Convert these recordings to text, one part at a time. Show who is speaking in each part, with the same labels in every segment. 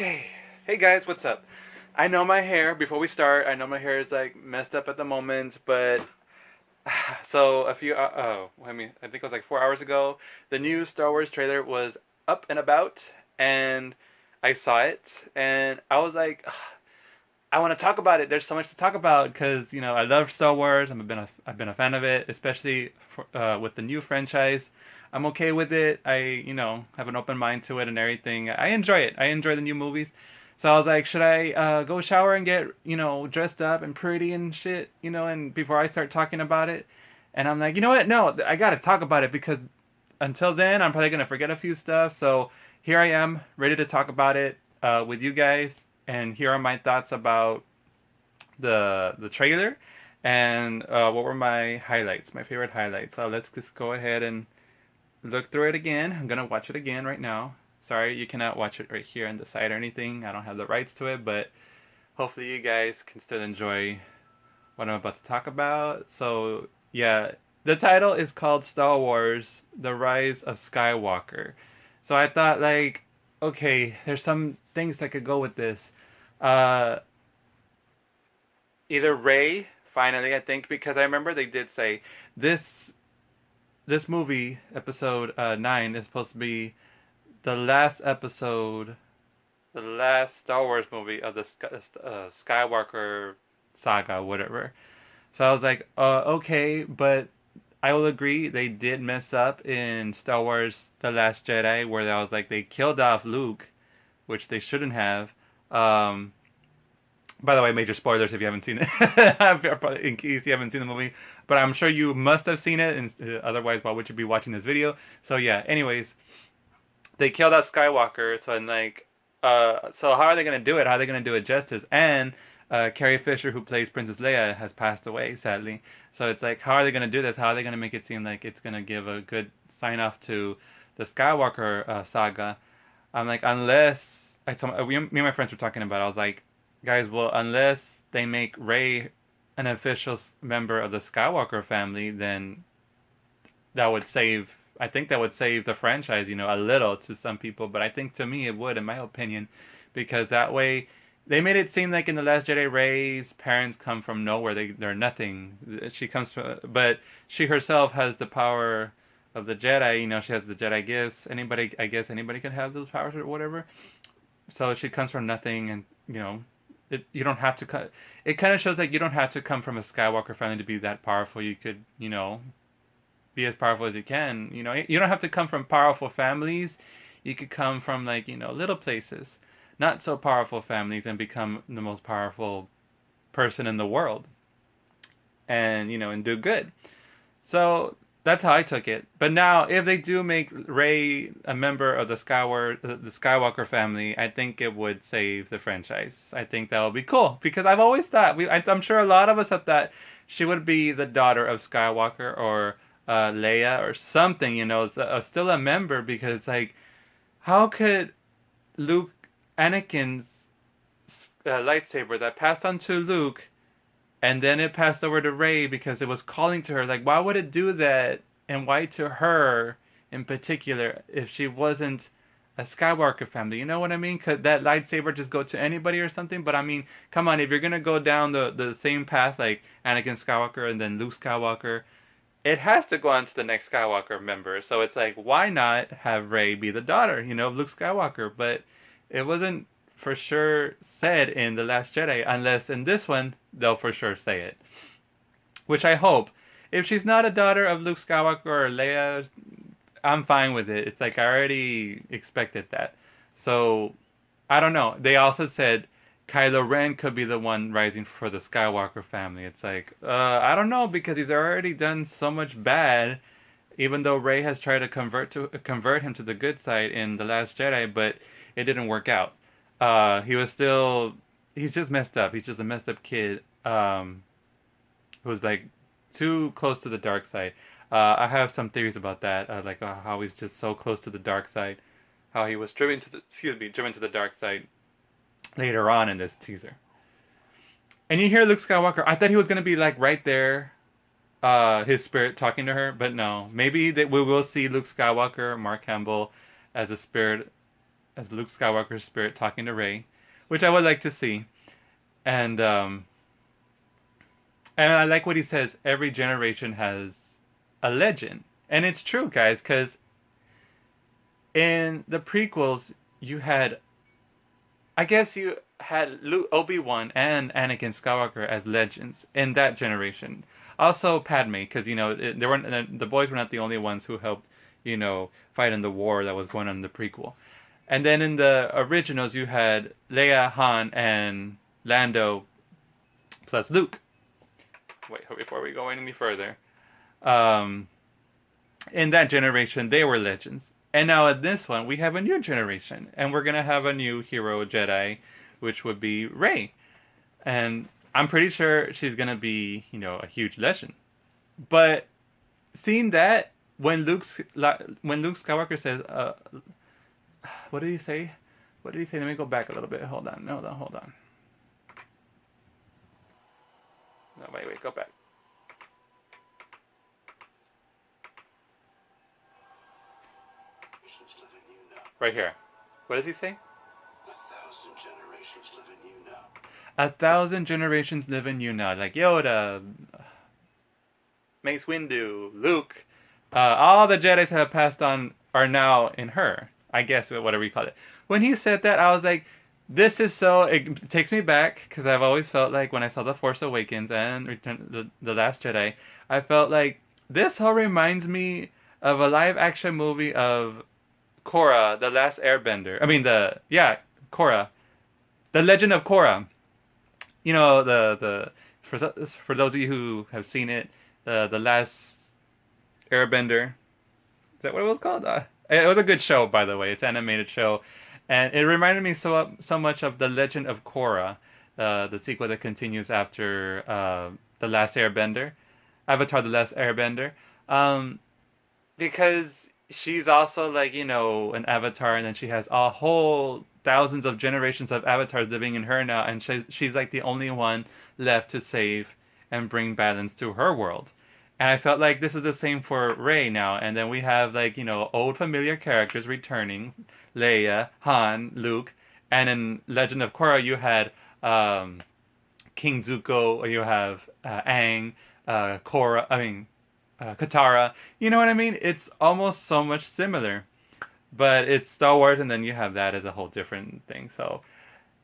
Speaker 1: Okay. Hey guys, what's up? I know my hair, before we start, I know my hair is like messed up at the moment, but so I think it was like 4 hours ago, the new Star Wars trailer was up and about, and I saw it, and I was like, I want to talk about it. There's so much to talk about because I love Star Wars. I've been a fan of it, especially with the new franchise. I'm okay with it. I have an open mind to it and everything. I enjoy it. I enjoy the new movies. So I was like, should I go shower and get dressed up and pretty and shit, and before I start talking about it? And I'm like, you know what? No, I gotta talk about it because until then I'm probably gonna forget a few stuff. So here I am, ready to talk about it with you guys, and here are my thoughts about the trailer and what were my highlights, my favorite highlights. So let's just go ahead and look through it again. I'm gonna watch it again right now. Sorry, you cannot watch it right here on the side or anything. I don't have the rights to it, but hopefully you guys can still enjoy what I'm about to talk about. So yeah, the title is called Star Wars: The Rise of Skywalker. So I thought like, okay, there's some things that could go with this. Uh, Either Ray, finally, I think, because I remember they did say this this movie, episode 9, is supposed to be the last episode, the last Star Wars movie of the Skywalker saga, whatever. So I was like, okay, but I will agree they did mess up in Star Wars: The Last Jedi, where I was like they killed off Luke, which they shouldn't have. Um, by the way, major spoilers if you haven't seen it, in case you haven't seen the movie. But I'm sure you must have seen it, and otherwise, why would you be watching this video? So yeah. Anyways, they killed out Skywalker. So so how are they gonna do it? How are they gonna do it justice? And Carrie Fisher, who plays Princess Leia, has passed away, sadly. So it's like, how are they gonna do this? How are they gonna make it seem like it's gonna give a good sign off to the Skywalker saga? I'm like, unless me and my friends were talking about it, I was like, guys, well, unless they make Rey an official member of the Skywalker family, then that would save. I think that would save the franchise, a little to some people, but I think to me it would, in my opinion, because that way they made it seem like in the Last Jedi, Rey's parents come from nowhere. They're nothing. She comes from, but she herself has the power of the Jedi. She has the Jedi gifts. I guess anybody can have those powers or whatever. So she comes from nothing, and you don't have to cut. It kind of shows that you don't have to come from a Skywalker family to be that powerful. You could, be as powerful as you can. You don't have to come from powerful families. You could come from like little places, not so powerful families, and become the most powerful person in the world, and do good. So that's how I took it. But now, if they do make Rey a member of the Skywalker family, I think it would save the franchise. I think that would be cool because I've always thought I'm sure a lot of us have thought she would be the daughter of Skywalker or Leia or something. Still a member because it's like, how could Luke, Anakin's lightsaber that passed on to Luke and then it passed over to Rey because it was calling to her. Like, why would it do that? And why to her in particular if she wasn't a Skywalker family? You know what I mean? Could that lightsaber just go to anybody or something? But I mean, come on, if you're gonna go down the same path like Anakin Skywalker and then Luke Skywalker, it has to go on to the next Skywalker member. So it's like, why not have Rey be the daughter, of Luke Skywalker? But it wasn't for sure said in The Last Jedi, unless in this one they'll for sure say it. Which I hope. If she's not a daughter of Luke Skywalker or Leia, I'm fine with it. It's like I already expected that. So I don't know. They also said Kylo Ren could be the one rising for the Skywalker family. It's like, I don't know because he's already done so much bad. Even though Rey has tried to convert him to the good side in The Last Jedi, but it didn't work out. He's just messed up. He's just a messed up kid who's like too close to the dark side. I have some theories about that, like how he's just so close to the dark side, how he was driven to the dark side later on in this teaser. And you hear Luke Skywalker. I thought he was gonna be like right there, his spirit talking to her, but no. Maybe that we will see Luke Skywalker, Mark Hamill, as a spirit as Luke Skywalker's spirit talking to Rey, which I would like to see. And and I like what he says. Every generation has a legend, and it's true, guys. Because in the prequels, you had, I guess, you had Obi-Wan and Anakin Skywalker as legends in that generation. Also Padme, because they weren't the boys were not the only ones who helped fight in the war that was going on in the prequel. And then in the originals, you had Leia, Han, and Lando plus Luke. Wait, before we go any further, um, in that generation, they were legends. And now in this one, we have a new generation, and we're gonna have a new hero Jedi, which would be Rey. And I'm pretty sure she's gonna be, a huge legend. But seeing that when Luke Skywalker says, what did he say? What did he say? Let me go back a little bit. Hold on. Hold on. No, wait, go back. Right here. What does he say?
Speaker 2: 1,000 generations live in you now.
Speaker 1: 1,000 generations live in you now. Like Yoda, Mace Windu, Luke, all the Jedi's have passed on are now in her. I guess whatever you call it. When he said that, I was like, this is so. It takes me back because I've always felt like when I saw The Force Awakens and the Last Jedi, I felt like this all reminds me of a live action movie of Korra, the Last Airbender. I mean Korra, the Legend of Korra. The for those of you who have seen it, the Last Airbender. Is that what it was called? It was a good show, by the way. It's an animated show, and it reminded me so much of the Legend of Korra, the sequel that continues after the Last Airbender, Avatar: The Last Airbender, because she's also like an avatar, and then she has a whole thousands of generations of avatars living in her now, and she's like the only one left to save and bring balance to her world. And I felt like this is the same for Rey now. And then we have like old familiar characters returning, Leia, Han, Luke, and in Legend of Korra you had King Zuko, or you have Aang, Korra. I mean Katara. You know what I mean? It's almost so much similar, but it's Star Wars, and then you have that as a whole different thing. So,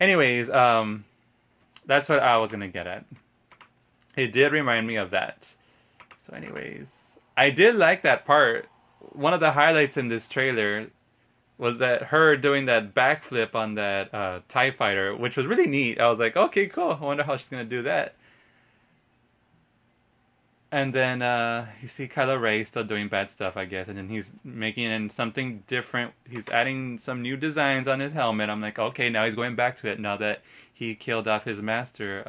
Speaker 1: anyways, that's what I was gonna get at. It did remind me of that. So, anyways, I did like that part. One of the highlights in this trailer was that her doing that backflip on that TIE fighter, which was really neat. I was like, okay, cool. I wonder how she's gonna do that. And then you see Kylo Ren still doing bad stuff, I guess. And then he's making it something different. He's adding some new designs on his helmet. I'm like, okay, now he's going back to it. Now that he killed off his master.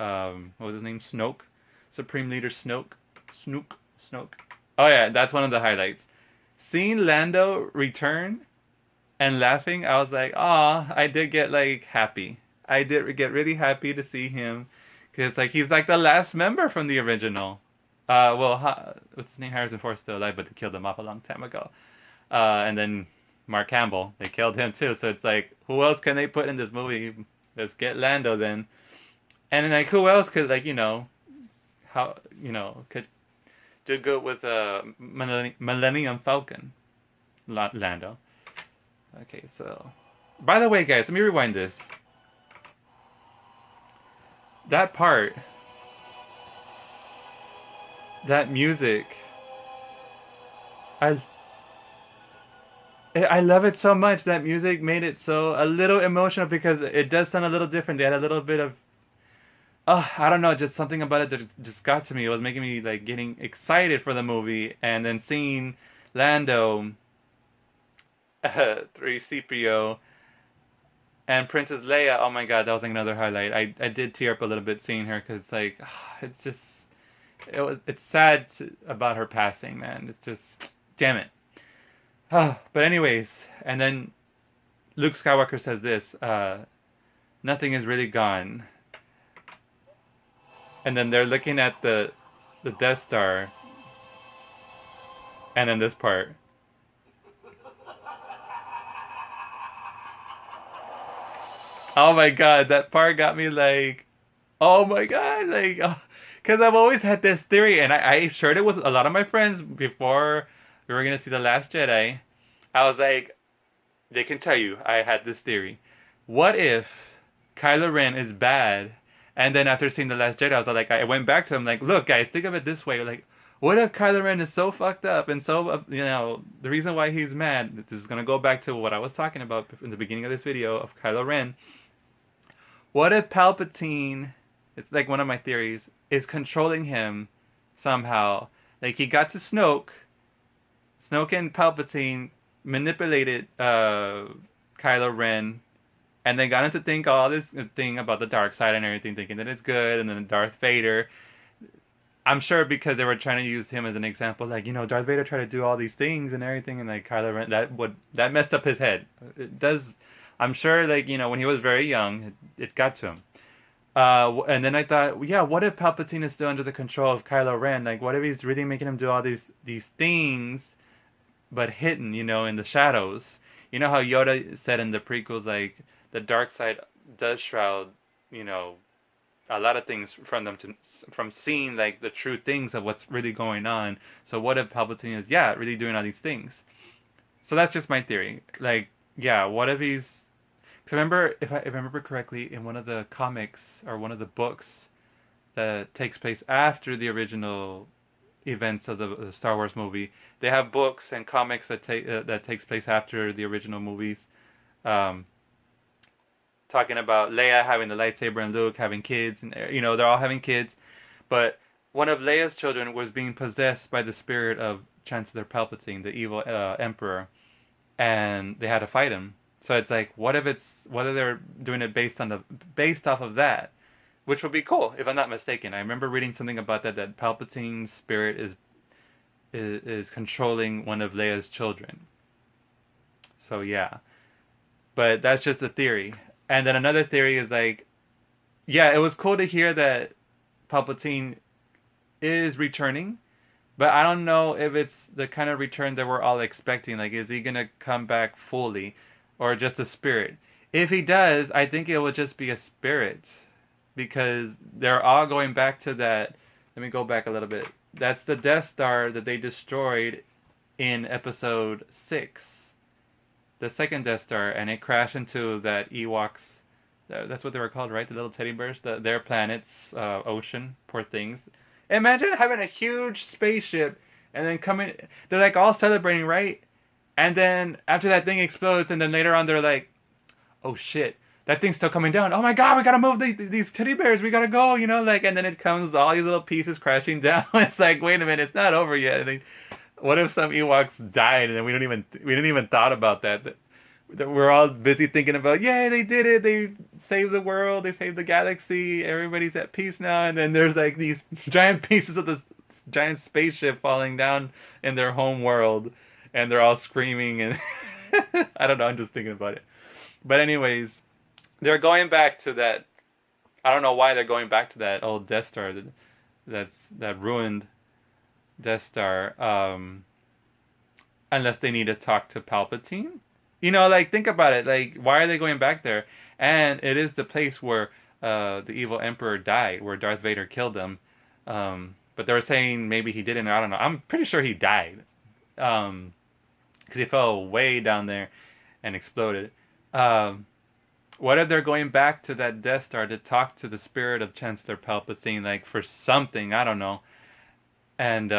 Speaker 1: What was his name? Snoke? Supreme Leader Snoke? Snoke. Oh yeah, that's one of the highlights. Seeing Lando return and laughing, I was like, ah, I did get like happy. I did get really happy to see him. Because like he's like the last member from the original. What's his name? Harrison Ford's still alive, but they killed him off a long time ago. And then Mark Hamill, they killed him too. So it's like, who else can they put in this movie? Let's get Lando then. And then like, who else could could do good with Millennium Falcon? Lando. Okay, so by the way, guys, let me rewind this. That part. That music, I love it so much. That music made it so a little emotional because it does sound a little different. They had a little bit of, I don't know, just something about it that just got to me. It was making me like getting excited for the movie, and then seeing Lando, 3CPO, and Princess Leia. Oh my God, that was like another highlight. I did tear up a little bit seeing her because it's like it's just. It's sad about her passing, man. It's just, damn it. But anyways, and then Luke Skywalker says this, nothing is really gone. And then they're looking at the Death Star, and then this part. Oh my god, that part got me like, oh my god, like, because I've always had this theory, and I shared it with a lot of my friends before we were gonna see The Last Jedi. I was like, they can tell you I had this theory. What if Kylo Ren is bad, and then after seeing The Last Jedi, I was like, I went back to him like, look, guys, think of it this way, like. What if Kylo Ren is so fucked up and so, the reason why he's mad, this is going to go back to what I was talking about in the beginning of this video of Kylo Ren. What if Palpatine, it's like one of my theories, is controlling him somehow? Like he got to Snoke and Palpatine manipulated Kylo Ren, and they got him to think all this thing about the dark side and everything, thinking that it's good, and then Darth Vader. I'm sure because they were trying to use him as an example, like Darth Vader tried to do all these things and everything, and like Kylo Ren, that messed up his head. It does. I'm sure, like when he was very young, it got to him. And then I thought, yeah, what if Palpatine is still under the control of Kylo Ren? Like, what if he's really making him do all these things, but hidden, in the shadows? You know how Yoda said in the prequels, like the dark side does shroud, a lot of things from seeing like the true things of what's really going on. So what if Palpatine is really doing all these things? So that's just my theory. Like, yeah, what if he's? Because remember, if I remember correctly, in one of the comics or one of the books that takes place after the original events of the Star Wars movie, they have books and comics that takes place after the original movies. Um, Talking about Leia having the lightsaber and Luke having kids, and they're all having kids, but one of Leia's children was being possessed by the spirit of Chancellor Palpatine, the evil emperor, and they had to fight him. So it's like, whether they're doing it based off of that, which would be cool if I'm not mistaken. I remember reading something about that Palpatine's spirit is controlling one of Leia's children. So yeah, but that's just a theory. And then another theory is like, yeah, it was cool to hear that Palpatine is returning, but I don't know if it's the kind of return that we're all expecting. Like, is he gonna come back fully, or just a spirit? If he does, I think it will just be a spirit, because they're all going back to that. Let me go back a little bit. That's the Death Star that they destroyed in Episode 6. The second Death Star, and it crashed into that Ewoks. That's what they were called, right? The little teddy bears. Their planet's ocean. Poor things. Imagine having a huge spaceship and then coming. They're like all celebrating, right? And then after that thing explodes, and then later on they're like, "Oh shit, that thing's still coming down. Oh my god, we gotta move these teddy bears. We gotta go." Like, and then it comes all these little pieces crashing down. It's like, wait a minute, it's not over yet. What if some Ewoks died and we didn't even thought about that? That we're all busy thinking about, yeah, they did it. They saved the world. They saved the galaxy. Everybody's at peace now. And then there's like these giant pieces of the giant spaceship falling down in their home world, and they're all screaming. And I don't know. I'm just thinking about it. But anyways, they're going back to that. I don't know why they're going back to that old Death Star. That ruined Death Star, unless they need to talk to Palpatine. Like, think about it. Like, why are they going back there? And it is the place where the evil Emperor died, where Darth Vader killed him. But they were saying maybe he didn't. I don't know. I'm pretty sure he died, because he fell way down there and exploded. What if they're going back to that Death Star to talk to the spirit of Chancellor Palpatine, like for something? I don't know. And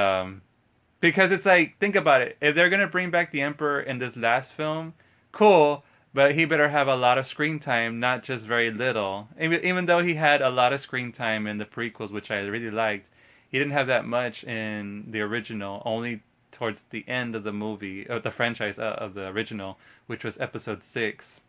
Speaker 1: because it's like, think about it. If they're gonna bring back the Emperor in this last film, cool. But he better have a lot of screen time, not just very little. Even though he had a lot of screen time in the prequels, which I really liked, he didn't have that much in the original. Only towards the end of the movie, of the franchise, of the original, which was Episode 6.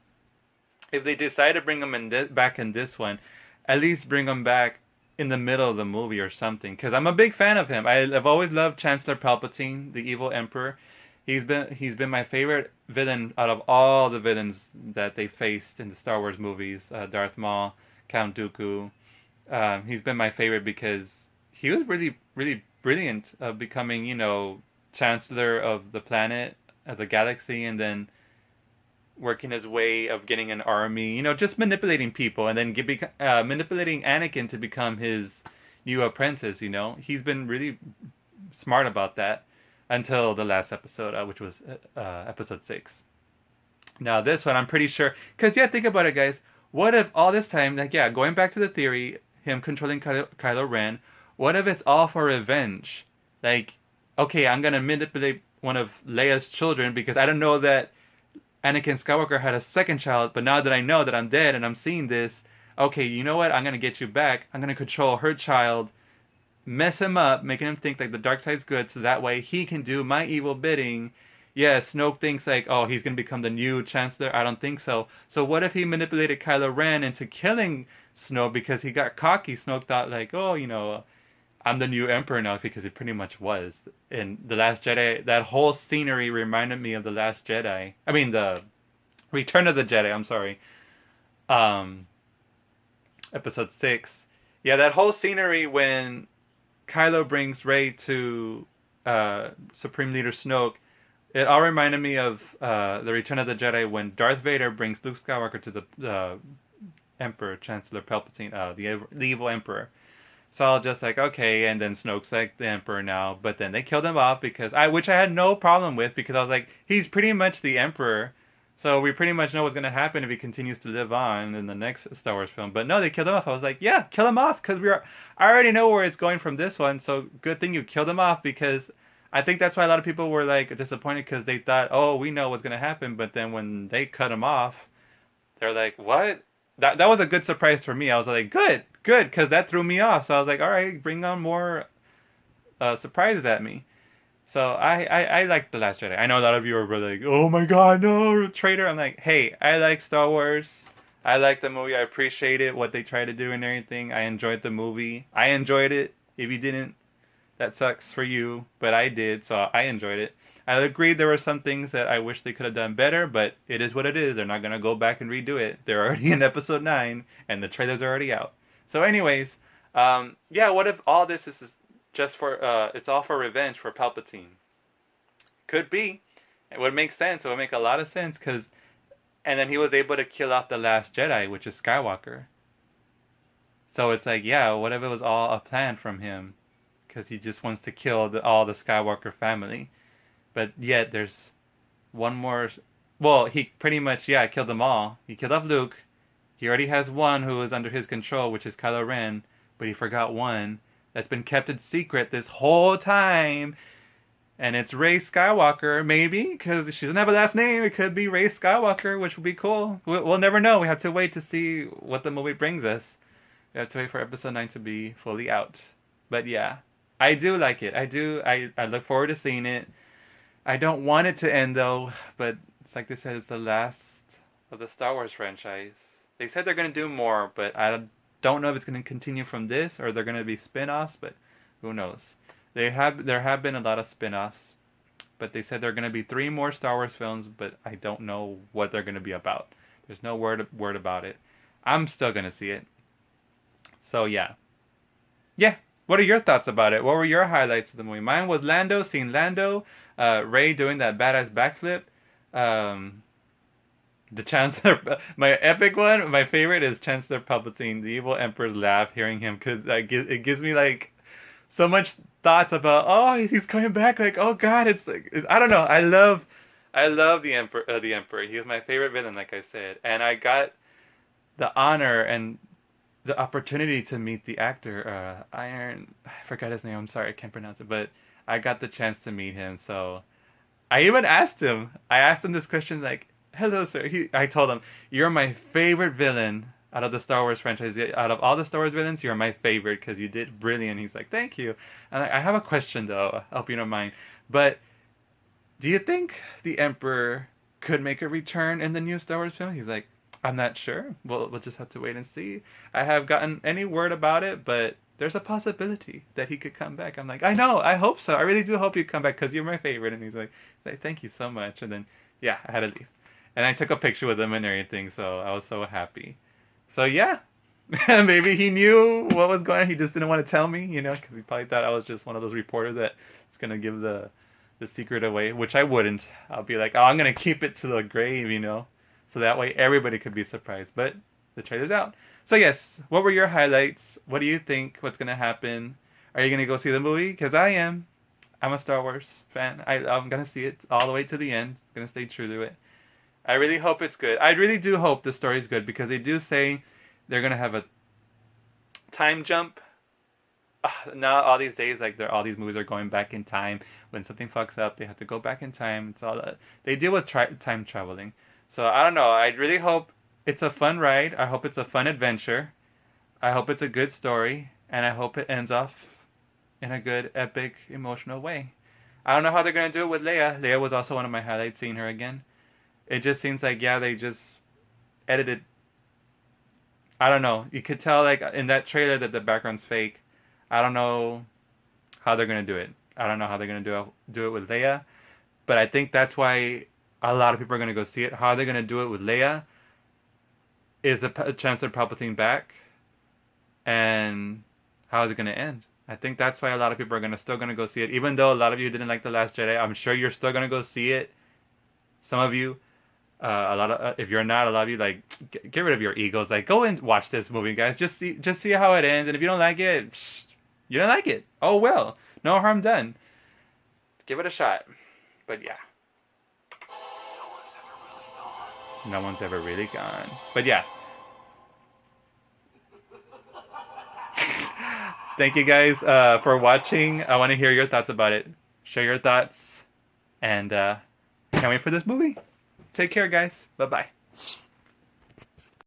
Speaker 1: If they decide to bring him back in this one, at least bring him back in the middle of the movie or something, because I'm a big fan of him. I've always loved Chancellor Palpatine, the evil Emperor. He's been my favorite villain out of all the villains that they faced in the Star Wars movies. Darth Maul, Count Dooku. He's been my favorite because he was really, really brilliant of becoming, Chancellor of the planet, of the galaxy, and then working his way of getting an army, just manipulating people, and then manipulating Anakin to become his new apprentice. He's been really smart about that until the last episode, which was episode 6. Now this one, I'm pretty sure, because yeah, think about it, guys. What if all this time, like yeah, going back to the theory, him controlling Kylo Ren, what if it's all for revenge? Like, okay, I'm gonna manipulate one of Leia's children because I don't know that Anakin Skywalker had a second child, but now that I know that I'm dead and I'm seeing this, okay, you know what? I'm gonna get you back. I'm gonna control her child, mess him up, making him think like the dark side's good, so that way he can do my evil bidding. Yeah, Snoke thinks like, oh, he's gonna become the new Chancellor. I don't think so. So what if he manipulated Kylo Ren into killing Snoke because he got cocky? Snoke thought like, oh, I'm the new Emperor now, because he pretty much was. In The Last Jedi, that whole scenery reminded me of The Last Jedi. I mean, the Return of the Jedi. I'm sorry. Um, Episode 6. Yeah, that whole scenery when Kylo brings Rey to Supreme Leader Snoke, it all reminded me of the Return of the Jedi when Darth Vader brings Luke Skywalker to the Emperor, Chancellor Palpatine, the evil Emperor. So I was just like, okay, and then Snoke's like the Emperor now, but then they killed him off which I had no problem with, because I was like, he's pretty much the Emperor, so we pretty much know what's gonna happen if he continues to live on in the next Star Wars film. But no, they killed him off. I was like, yeah, kill him off, because I already know where it's going from this one. So good thing you killed him off, because I think that's why a lot of people were like disappointed, because they thought, oh, we know what's gonna happen, but then when they cut him off, they're like, what? That was a good surprise for me. I was like, good, because that threw me off. So I was like, all right, bring on more surprises at me. So I like The Last Jedi. I know a lot of you are like, oh my god, no, traitor. I'm like, hey, I like Star Wars. I like the movie. I appreciate it, what they try to do and everything. I enjoyed the movie. I enjoyed it. If you didn't, that sucks for you, but I did, so I enjoyed it. I agree there were some things that I wish they could have done better, but it is what it is. They're not going to go back and redo it. They're already in episode 9, and the trailers are already out. So anyways, yeah, what if all this is just for, it's all for revenge for Palpatine? Could be. It would make sense. It would make a lot of sense, and then he was able to kill off the last Jedi, which is Skywalker. So it's like, yeah, what if it was all a plan from him? Because he just wants to kill all the Skywalker family. But yet there's one more. Well, he pretty much, yeah, killed them all. He killed off Luke. He already has one who is under his control, which is Kylo Ren. But he forgot one that's been kept in secret this whole time. And it's Rey Skywalker, maybe, because she doesn't have a last name. It could be Rey Skywalker, which would be cool. We'll never know. We have to wait to see what the movie brings us. We have to wait for episode 9 to be fully out. But yeah, I do like it. I look forward to seeing it. I don't want it to end though, but it's like they said, it's the last of the Star Wars franchise. They said they're going to do more, but I don't know if it's going to continue from this or they're going to be spin-offs, but who knows. There have been a lot of spin-offs, but they said there are going to be 3 more Star Wars films, but I don't know what they're going to be about. There's no word about it. I'm still going to see it. So yeah. Yeah. What are your thoughts about it? What were your highlights of the movie? Mine was seeing Lando, Rey doing that badass backflip. The Chancellor, my epic one, my favorite is Chancellor Palpatine, the evil Emperor's laugh, hearing him, because it gives me like so much thoughts about, oh, he's coming back, like, oh god, it's like, I don't know, I love the Emperor. He was my favorite villain, like I said, and I got the honor and the opportunity to meet the actor, I forgot his name, I'm sorry, I can't pronounce it, but I got the chance to meet him, so I even asked him this question, like, hello sir, I told him, you're my favorite villain out of the Star Wars franchise, out of all the Star Wars villains, you're my favorite, because you did brilliant. He's like, thank you, and I have a question though, I hope you don't mind, but do you think the Emperor could make a return in the new Star Wars film? He's like, I'm not sure. We'll just have to wait and see. I have gotten any word about it, but there's a possibility that he could come back. I'm like, I know, I hope so. I really do hope you come back because you're my favorite. And he's like, thank you so much. And then, yeah, I had to leave. And I took a picture with him and everything, so I was so happy. So yeah, maybe he knew what was going on. He just didn't want to tell me, because he probably thought I was just one of those reporters that's going to give the secret away, which I wouldn't. I'll be like, oh, I'm going to keep it to the grave, so that way everybody could be surprised. But the trailer's out. So yes, what were your highlights? What do you think? What's gonna happen? Are you gonna go see the movie? Because I am. I'm a Star Wars fan. I'm gonna see it all the way to the end. Gonna stay true to it. I really hope it's good. I really do hope the story's good because they do say they're gonna have a time jump. Now all these days, like all these movies are going back in time. When something fucks up, they have to go back in time. It's all that they deal with time traveling. So I don't know. I really hope it's a fun ride. I hope it's a fun adventure. I hope it's a good story, and I hope it ends off in a good, epic, emotional way. I don't know how they're gonna do it with Leia. Leia was also one of my highlights, seeing her again. It just seems like they just edited. I don't know. You could tell like in that trailer that the background's fake. I don't know how they're gonna do it. I don't know how they're gonna do it with Leia, but I think that's why a lot of people are gonna go see it. How they're gonna do it with Leia is the Chancellor Palpatine back, and how is it gonna end? I think that's why a lot of people are still gonna go see it, even though a lot of you didn't like The Last Jedi. I'm sure you're still gonna go see it. Some of you, a lot of if you're not, a lot of you like get rid of your egos. Like go and watch this movie, guys. Just see how it ends, and if you don't like it, you don't like it. Oh well, no harm done. Give it a shot. But yeah. No one's ever really gone. But yeah. Thank you guys for watching. I want to hear your thoughts about it. Share your thoughts. And can't wait for this movie. Take care, guys. Bye-bye.